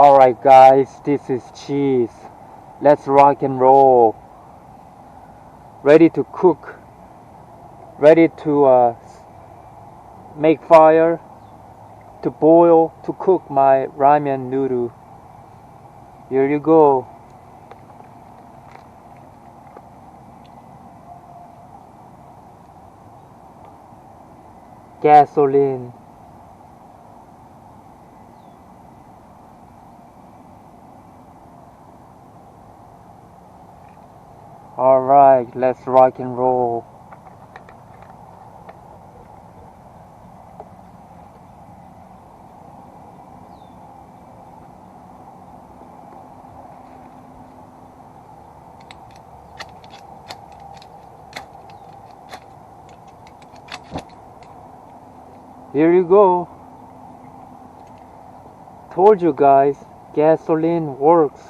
Alright guys, this is Cheese. Let's rock and roll. Ready to cook. Ready to make fire. To boil, to cook my ramen noodle. Here you go. Gasoline. Alright, let's rock and roll. Here you go. Told you guys, gasoline works.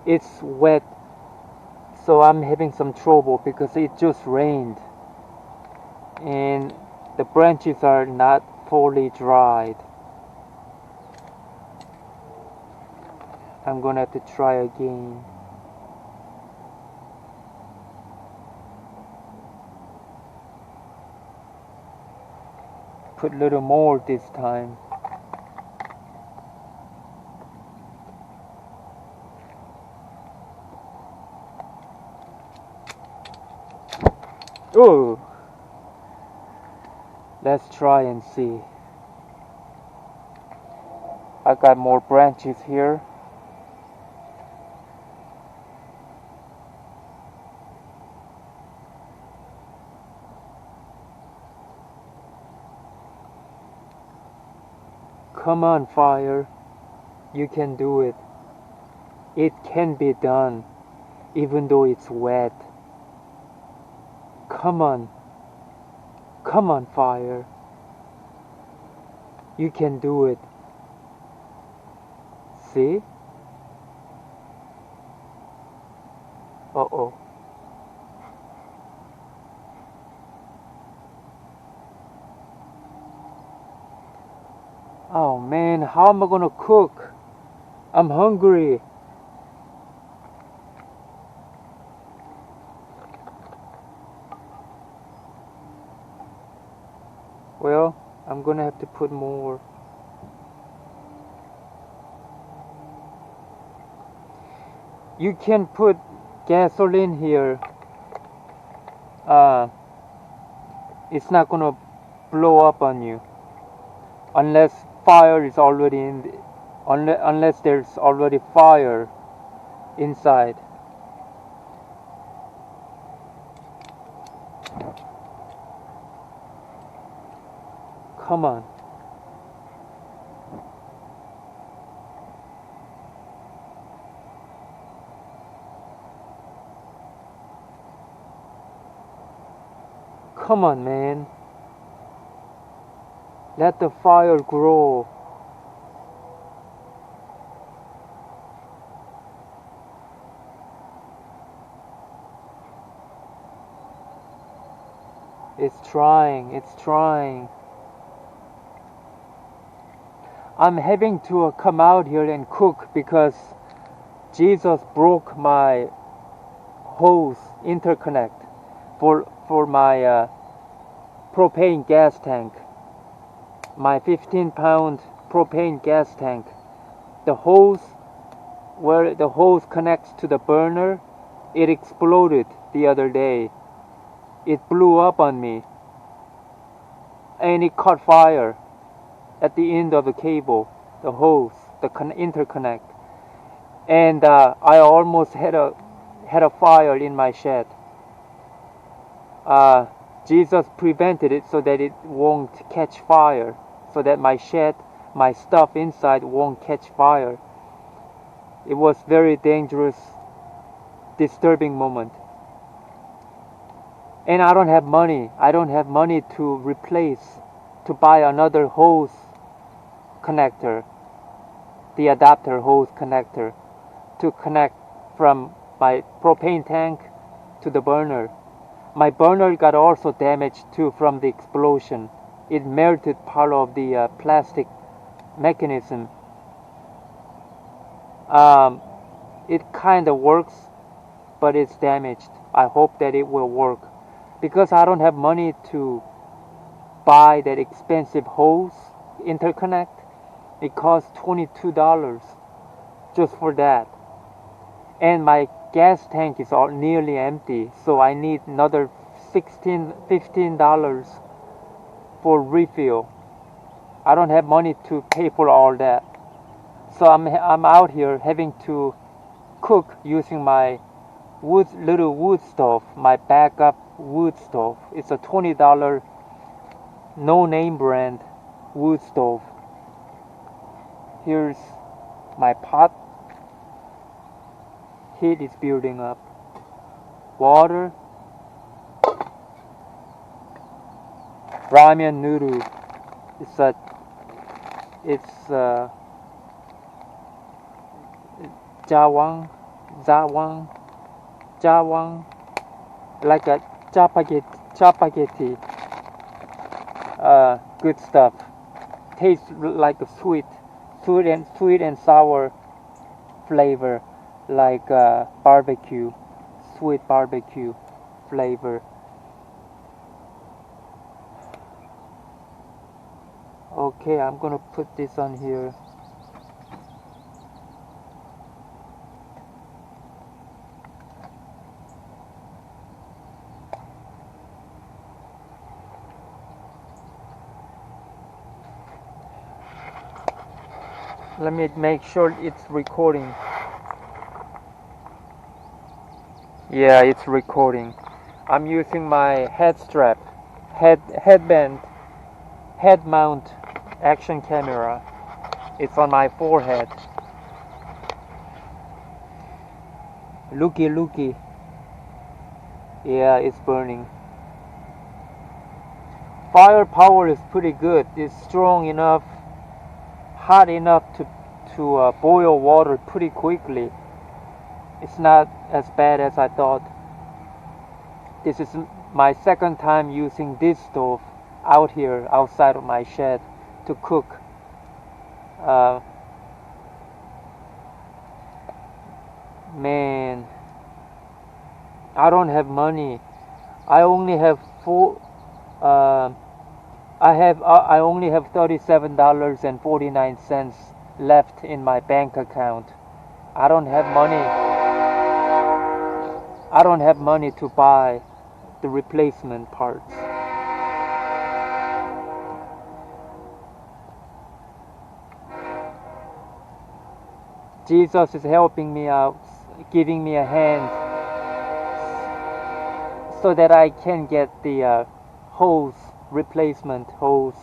It's wet, so I'm having some trouble because it just rained and the branches are not fully dried. I'm gonna have to try again. Put a little more this time. Oh, let's try and see. I got more branches here. Come on, fire. You can do it. It can be done, even though it's wet. Come on. Come on, fire. You can do it. See? Uh-oh. Oh man, how am I gonna cook? I'm hungry. Well, I'm gonna have to put more. You can put gasoline here. It's not gonna blow up on you unless fire is already in the, unless there's already fire inside. Come on. Come on, man. Let the fire grow. It's trying. It's trying. I'm having to come out here and cook because Jesus broke my hose interconnect for my propane gas tank. My 15-pound propane gas tank. The hose, where the hose connects to the burner, it exploded the other day. It blew up on me and it caught fire at the end of the cable, the hose, the interconnect, and I almost had a fire in my shed. Jesus prevented it so that it won't catch fire, so that my shed, my stuff inside won't catch fire. It was very dangerous, disturbing moment. And I don't have money. I don't have money to replace, to buy another hose connector, the adapter hose connector, to connect from my propane tank to the burner. My burner got also damaged too from the explosion. it melted part of the plastic mechanism. It kind of works, but it's damaged. I hope that it will work, because I don't have money to buy that expensive hose interconnect. It costs $22 just for that, and my gas tank is all nearly empty, so I need another $15 for refill. I don't have money to pay for all that, so I'm out here having to cook using my little wood stove, my backup wood stove. It's a $20 no name brand wood stove. Here's my pot. Heat is building up. Water. Ramen noodle. It's jawang, like a chapaghetti. Good stuff. Tastes like a sweet and sour flavor, like barbecue, sweet barbecue flavor. Okay, I'm gonna put this on here. Let me make sure it's recording. Yeah, it's recording. I'm using my head mount action camera. It's on my forehead. Looky. Yeah, it's burning. Firepower is pretty good. It's strong enough, hot enough to boil water pretty quickly. It's not as bad as I thought. This is my second time using this stove out here outside of my shed to cook. Man, I don't have money. I only have I only have $37.49 left in my bank account. I don't have money to buy the replacement parts. Jesus is helping me out, giving me a hand so that I can get the replacement hose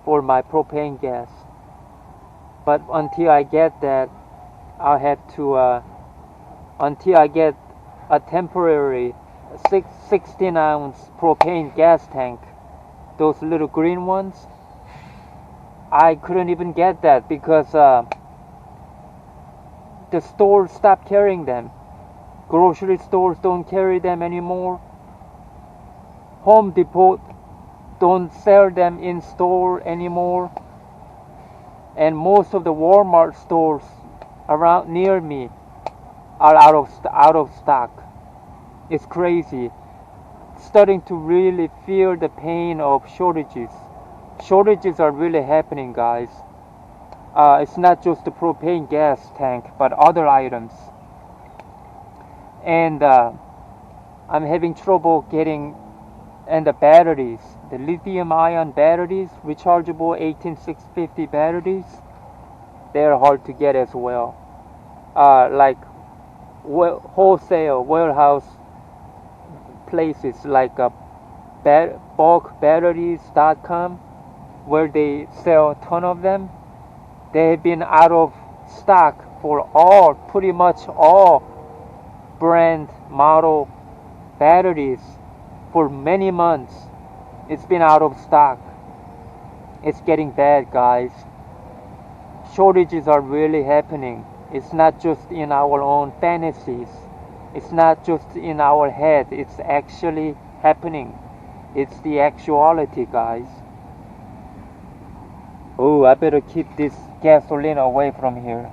for my propane gas. But until I get that, I'll have to, until I get a temporary 16-ounce propane gas tank, those little green ones, I couldn't even get that because the stores stopped carrying them. Grocery stores don't carry them anymore. Home Depot don't sell them in store anymore. And most of the Walmart stores around near me are out of stock. It's crazy. Starting to really feel the pain of shortages. Shortages are really happening, guys. It's not just the propane gas tank, but other items. And I'm having trouble getting, and the batteries, the lithium-ion batteries, rechargeable 18650 batteries, they're hard to get as well. Like wholesale warehouse places like bulkbatteries.com, where they sell a ton of them. They have been out of stock for pretty much all brand model batteries for many months. It's been out of stock. It's getting bad, guys. Shortages are really happening. It's not just in our own fantasies. It's not just in our head. It's actually happening. It's the actuality, guys. Oh, I better keep this gasoline away from here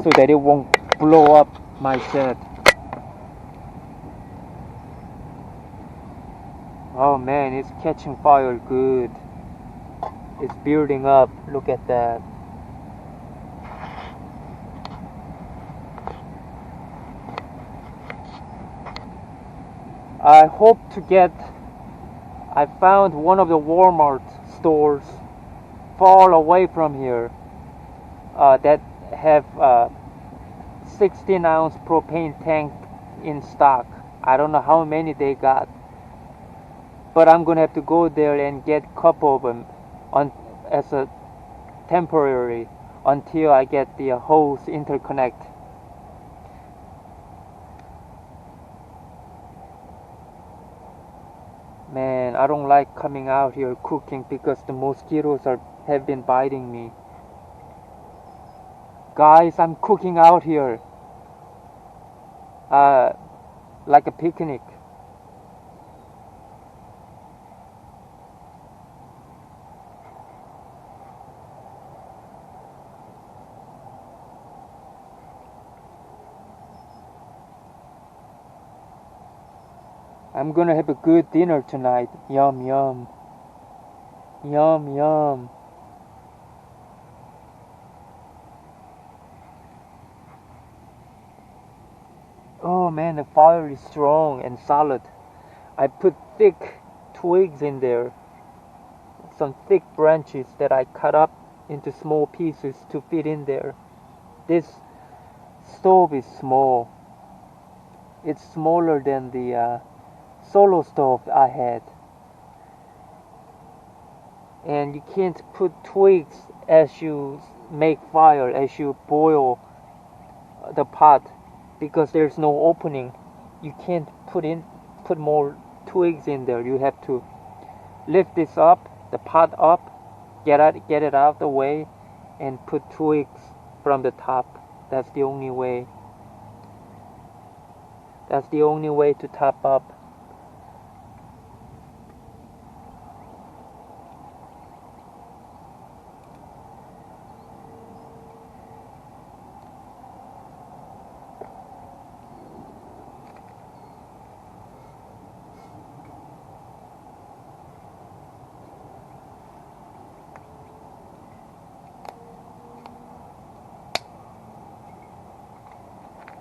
so that it won't blow up my shed. Oh man, it's catching fire good. It's building up. Look at that. I hope to get. I found one of the Walmart stores far away from here that have 16-ounce propane tank in stock. I don't know how many they got, but I'm gonna have to go there and get a couple of them on as a temporary until I get the hose interconnect. Man, I don't like coming out here cooking because the mosquitoes have been biting me. Guys, I'm cooking out here like a picnic. I'm gonna have a good dinner tonight. Yum, yum. Yum, yum. Oh man, the fire is strong and solid. I put thick twigs in there, some thick branches that I cut up into small pieces to fit in there. This stove is small. It's smaller than the solo stove I had. And you can't put twigs as you make fire, as you boil the pot, because there's no opening. You can't put more twigs in there. You have to lift this up, the pot up, get it out of the way, and put twigs from the top. That's the only way. That's the only way to top up.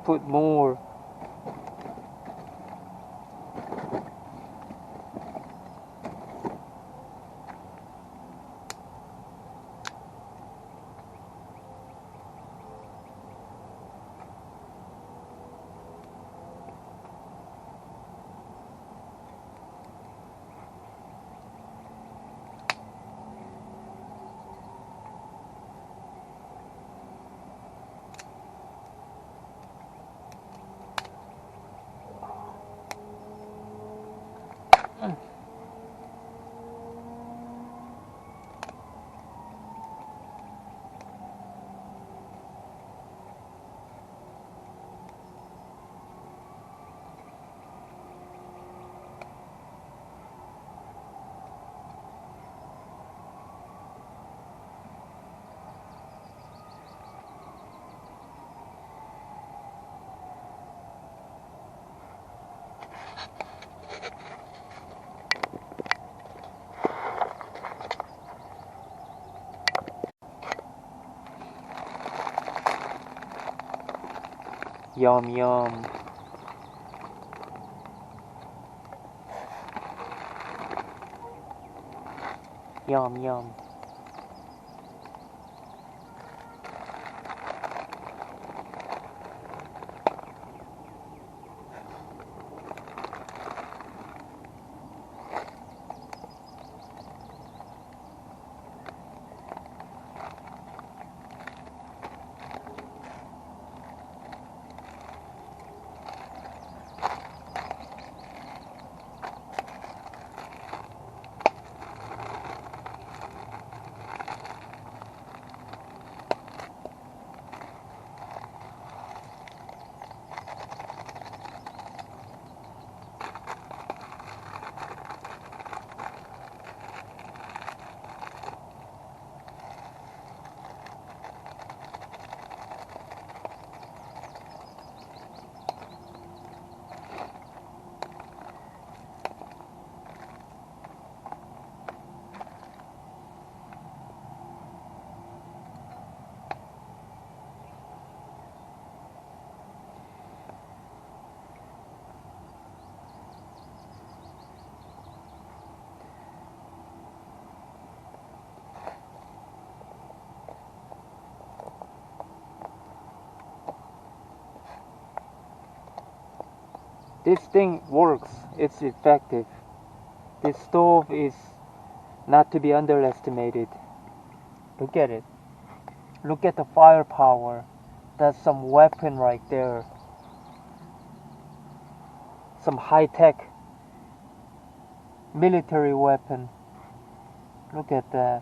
Put more. Yum, yum. Yum, yum. This thing works. It's effective. This stove is not to be underestimated. Look at it. Look at the firepower. That's some weapon right there. Some high-tech military weapon. Look at that.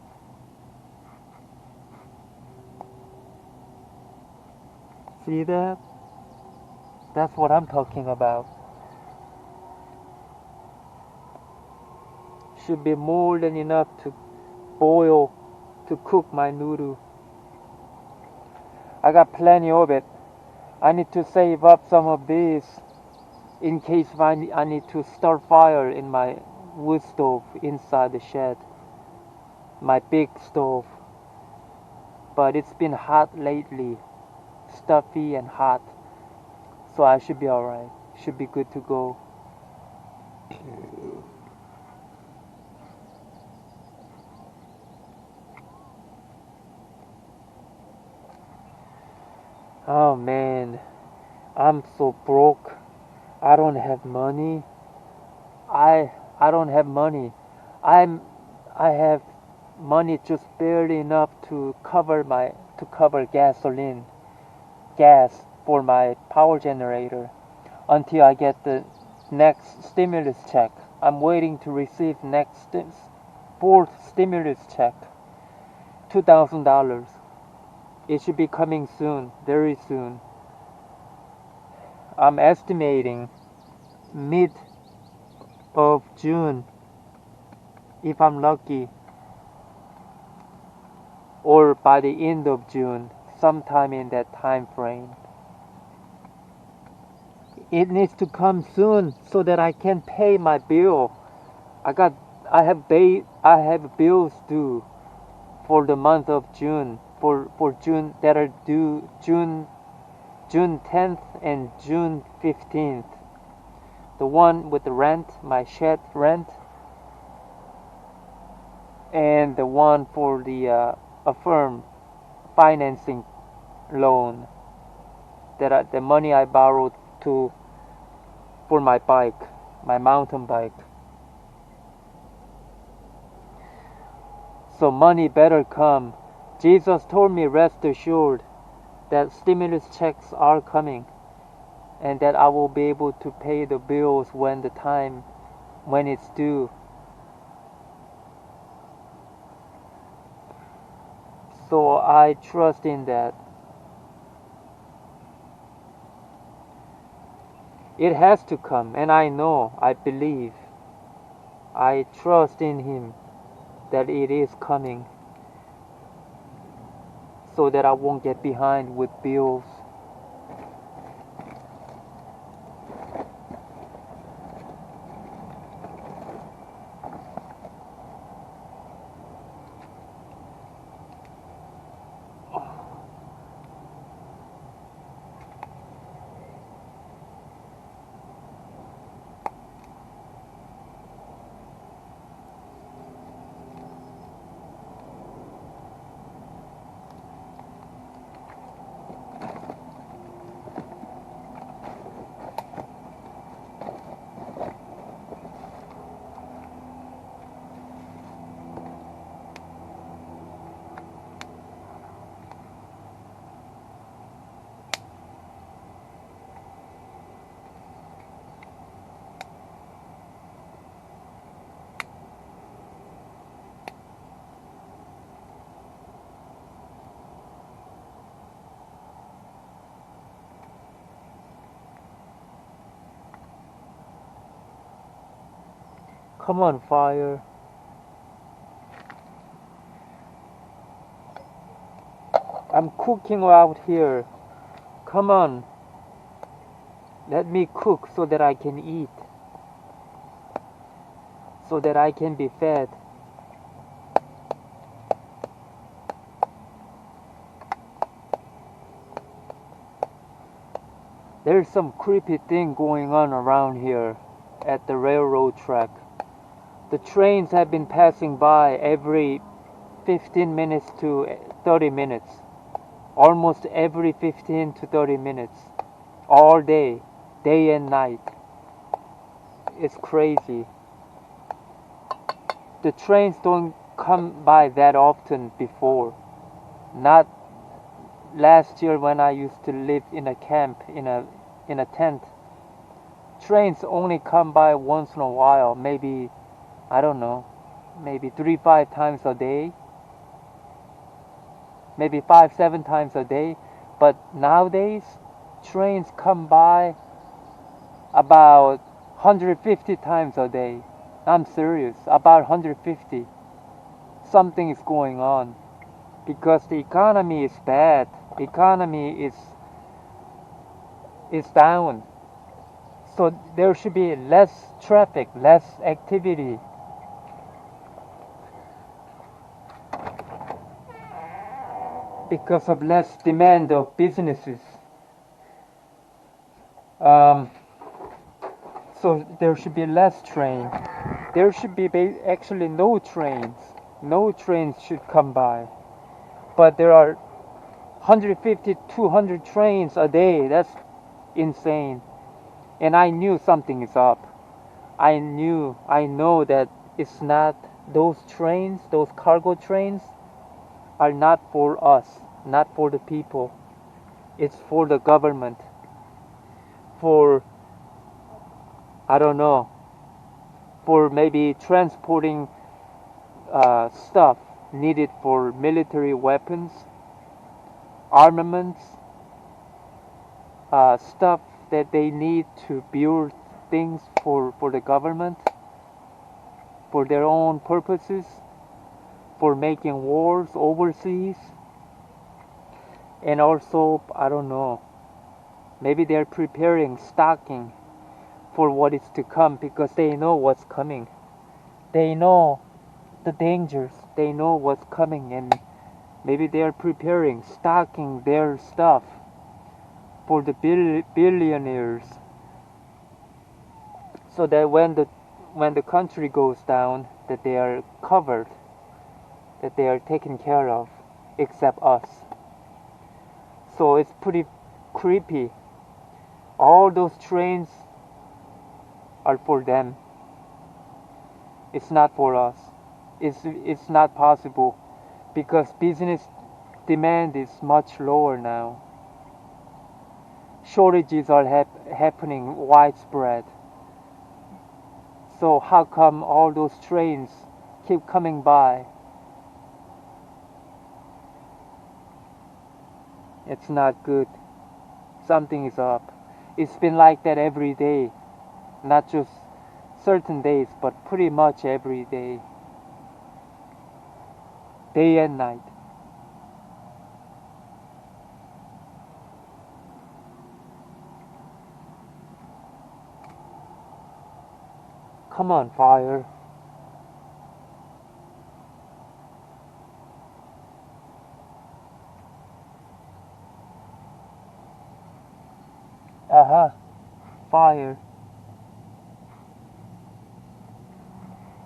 See that? That's what I'm talking about. Should be more than enough to boil, to cook my noodle. I got plenty of it. I need to save up some of these in case I need to start fire in my wood stove inside the shed. My big stove. But it's been hot lately. Stuffy and hot. So I should be alright. Should be good to go. Oh man, I'm so broke. I don't have money. I don't have money. I have money just barely enough to cover gasoline, gas for my power generator until I get the next stimulus check. I'm waiting to receive fourth stimulus check, $2,000. It should be coming soon, very soon. I'm estimating mid of June, if I'm lucky, or by the end of June, sometime in that time frame. It needs to come soon so that I can pay my bill. I have bills due for the month of June, for June, that are due June 10th and June 15th. The one with the rent, my shed rent, and the one for the Affirm financing loan, the money I borrowed for my bike, my mountain bike. So money better come. Jesus told me, rest assured, that stimulus checks are coming, and that I will be able to pay the bills when it's due. So I trust in that. It has to come, and I know, I believe, I trust in Him that it is coming, so that I won't get behind with bills. Come on, fire. I'm cooking out here. Come on. Let me cook so that I can eat. So that I can be fed. There's some creepy thing going on around here at the railroad track. The trains have been passing by every 15 minutes to 30 minutes. Almost every 15 to 30 minutes. All day, day and night. it's crazy. The trains don't come by that often before. Not last year when I used to live in a camp in a tent. Trains only come by once in a while, maybe I don't know, maybe 3-5 times a day, maybe 5-7 times a day. But nowadays, trains come by about 150 times a day. I'm serious, about 150. Something is going on because the economy is bad. The economy is down. So there should be less traffic, less activity. Because of less demand of businesses. So there should be less train. There should be actually no trains. No trains should come by. But there are 150, 200 trains a day. That's insane. And I knew something is up. I know that it's not, those trains, those cargo trains are not for us, not for the people. It's for the government. For, I don't know, for maybe transporting stuff needed for military weapons, armaments, stuff that they need to build things for the government, for their own purposes, for making wars overseas. And also, I don't know, maybe they're preparing, stocking for what is to come because they know what's coming. They know the dangers, they know what's coming, and maybe they're preparing, stocking their stuff for the billionaires, so that when the country goes down, that they are covered, that they are taken care of, except us. So it's pretty creepy. All those trains are for them. It's not for us. It's not possible because business demand is much lower now. Shortages are happening widespread. So how come all those trains keep coming by? It's not good. Something is up. It's been like that every day. Not just certain days, but pretty much every day. Day and night. Come on, fire. Uh-huh. Fire.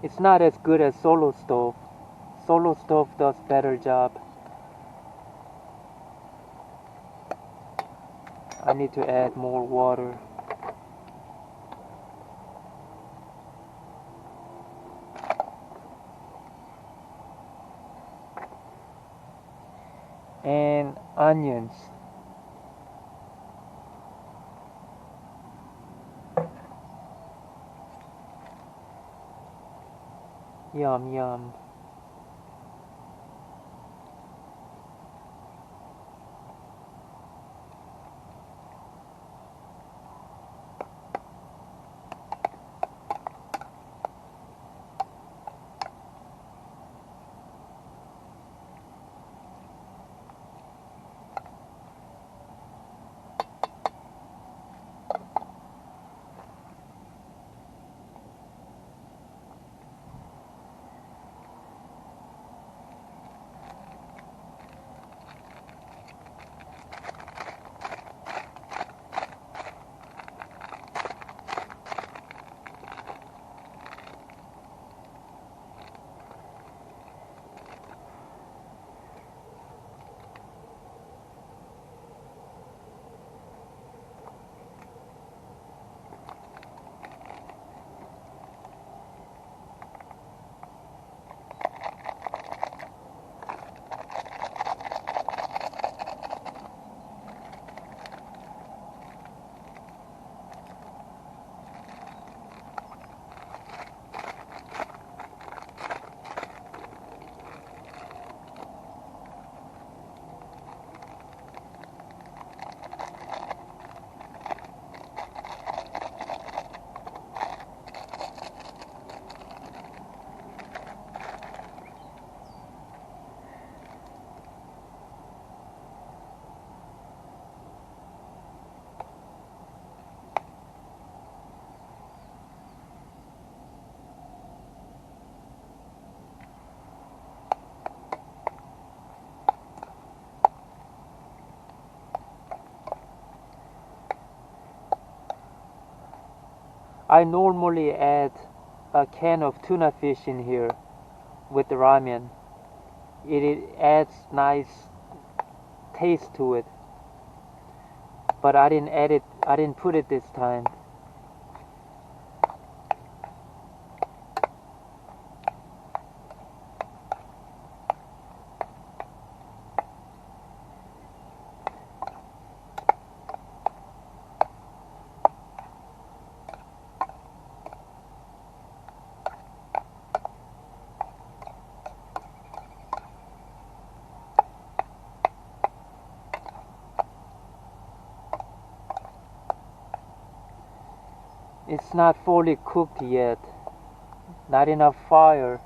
It's not as good as Solo Stove. Solo Stove does better job. I need to add more water. And onions. Yum, yum. I normally add a can of tuna fish in here with the ramen. It adds nice taste to it. But I didn't add it, I didn't put it this time. It's not fully cooked yet. Not enough fire.